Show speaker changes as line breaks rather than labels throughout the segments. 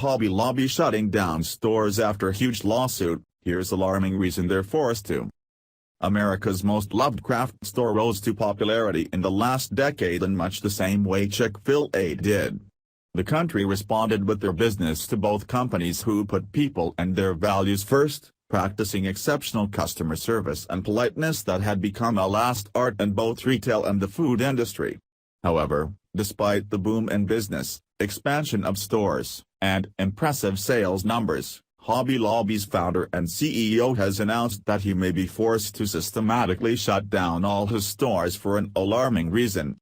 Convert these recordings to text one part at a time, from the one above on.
Hobby Lobby shutting down stores after huge lawsuit. Here's alarming reason they're forced to. America's most loved craft store rose to popularity in the last decade in much the same way Chick-fil-A did. The country responded with their business to both companies who put people and their values first, practicing exceptional customer service and politeness that had become a lost art in both retail and the food industry. However, despite the boom in business, expansion of stores, and impressive sales numbers, Hobby Lobby's founder and CEO has announced that he may be forced to systematically shut down all his stores for an alarming reason.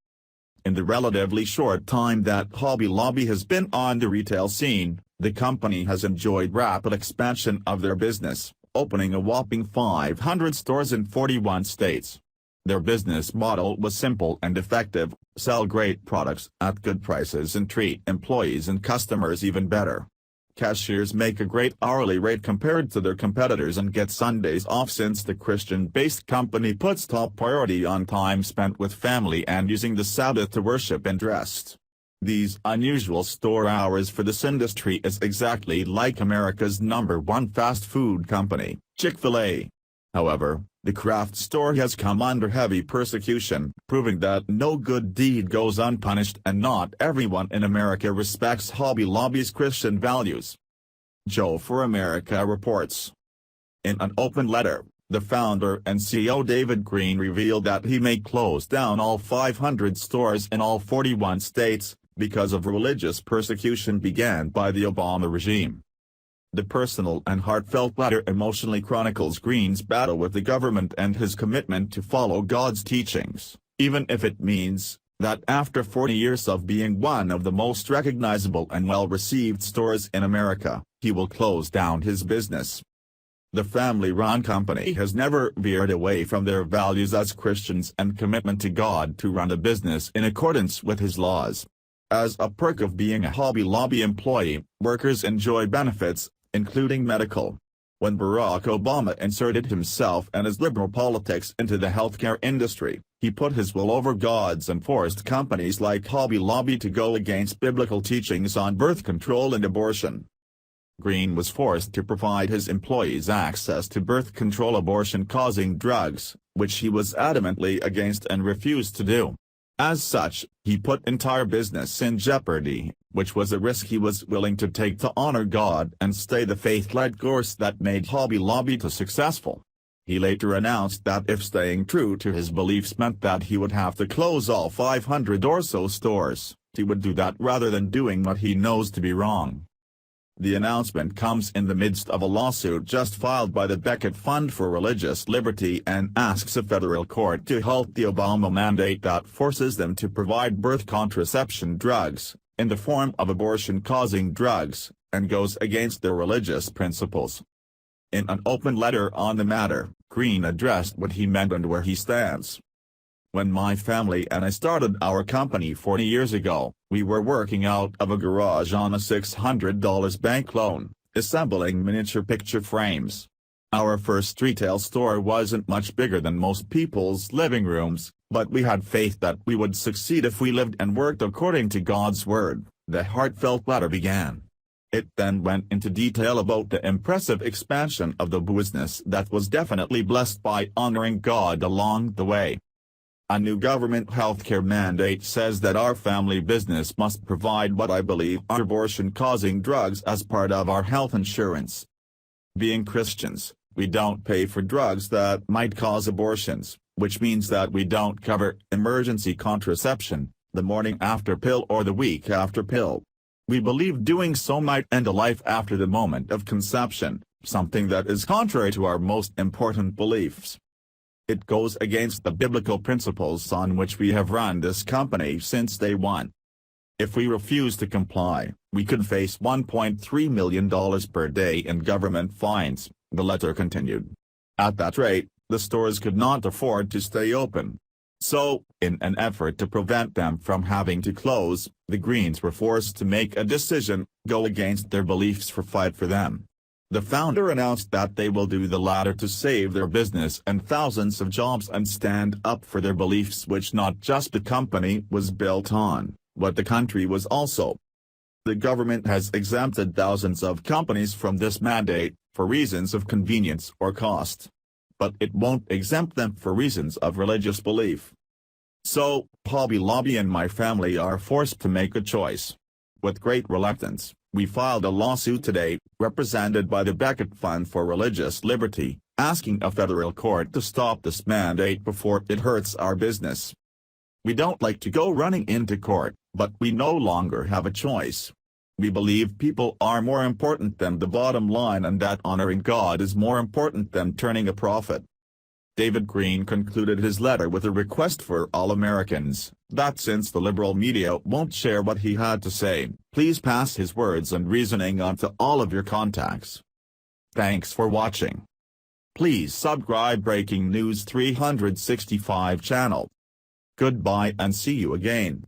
In the relatively short time that Hobby Lobby has been on the retail scene, the company has enjoyed rapid expansion of their business, opening a whopping 500 stores in 41 states. Their business model was simple and effective: sell great products at good prices and treat employees and customers even better. Cashiers make a great hourly rate compared to their competitors and get Sundays off since the Christian-based company puts top priority on time spent with family and using the Sabbath to worship and rest. These unusual store hours for this industry is exactly like America's #1 fast food company, Chick-fil-A. However, the craft store has come under heavy persecution, proving that no good deed goes unpunished and not everyone in America respects Hobby Lobby's Christian values. Joe for America reports. In an open letter, the founder and CEO David Green revealed that he may close down all 500 stores in all 41 states, because of religious persecution began by the Obama regime. The personal and heartfelt letter emotionally chronicles Green's battle with the government and his commitment to follow God's teachings, even if it means that after 40 years of being one of the most recognizable and well-received stores in America, he will close down his business. The family-run company has never veered away from their values as Christians and commitment to God to run a business in accordance with His laws. As a perk of being a Hobby Lobby employee, workers enjoy benefits, including medical. When Barack Obama inserted himself and his liberal politics into the healthcare industry, he put his will over God's and forced companies like Hobby Lobby to go against biblical teachings on birth control and abortion. Green was forced to provide his employees access to birth control abortion-causing drugs, which he was adamantly against and refused to do. As such, he put entire business in jeopardy, which was a risk he was willing to take to honor God and stay the faith-led course that made Hobby Lobby so successful. He later announced that if staying true to his beliefs meant that he would have to close all 500 or so stores, he would do that rather than doing what he knows to be wrong. The announcement comes in the midst of a lawsuit just filed by the Beckett Fund for Religious Liberty and asks a federal court to halt the Obama mandate that forces them to provide birth contraception drugs, in the form of abortion-causing drugs, and goes against their religious principles. In an open letter on the matter, Green addressed what he meant and where he stands. When my family and I started our company 40 years ago, we were working out of a garage on a $600 bank loan, assembling miniature picture frames. Our first retail store wasn't much bigger than most people's living rooms, but we had faith that we would succeed if we lived and worked according to God's word, the heartfelt letter began. It then went into detail about the impressive expansion of the business that was definitely blessed by honoring God along the way. A new government healthcare mandate says that our family business must provide what I believe are abortion-causing drugs as part of our health insurance. Being Christians, we don't pay for drugs that might cause abortions, which means that we don't cover emergency contraception, the morning after pill or the week after pill. We believe doing so might end a life after the moment of conception, something that is contrary to our most important beliefs. It goes against the biblical principles on which we have run this company since day one. If we refuse to comply, we could face $1.3 million per day in government fines, the letter continued. At that rate, the stores could not afford to stay open. So, in an effort to prevent them from having to close, the Greens were forced to make a decision, go against their beliefs or fight for them. The founder announced that they will do the latter to save their business and thousands of jobs and stand up for their beliefs, which not just the company was built on, but the country was also. The government has exempted thousands of companies from this mandate, for reasons of convenience or cost. But it won't exempt them for reasons of religious belief. So, Hobby Lobby and my family are forced to make a choice. With great reluctance, we filed a lawsuit today, represented by the Beckett Fund for Religious Liberty, asking a federal court to stop this mandate before it hurts our business. We don't like to go running into court, but we no longer have a choice. We believe people are more important than the bottom line and that honoring God is more important than turning a profit. David Green concluded his letter with a request for all Americans, that since the liberal media won't share what he had to say, please pass his words and reasoning on to all of your contacts. Thanks for watching. Please subscribe Breaking News 365 channel. Goodbye and see you again.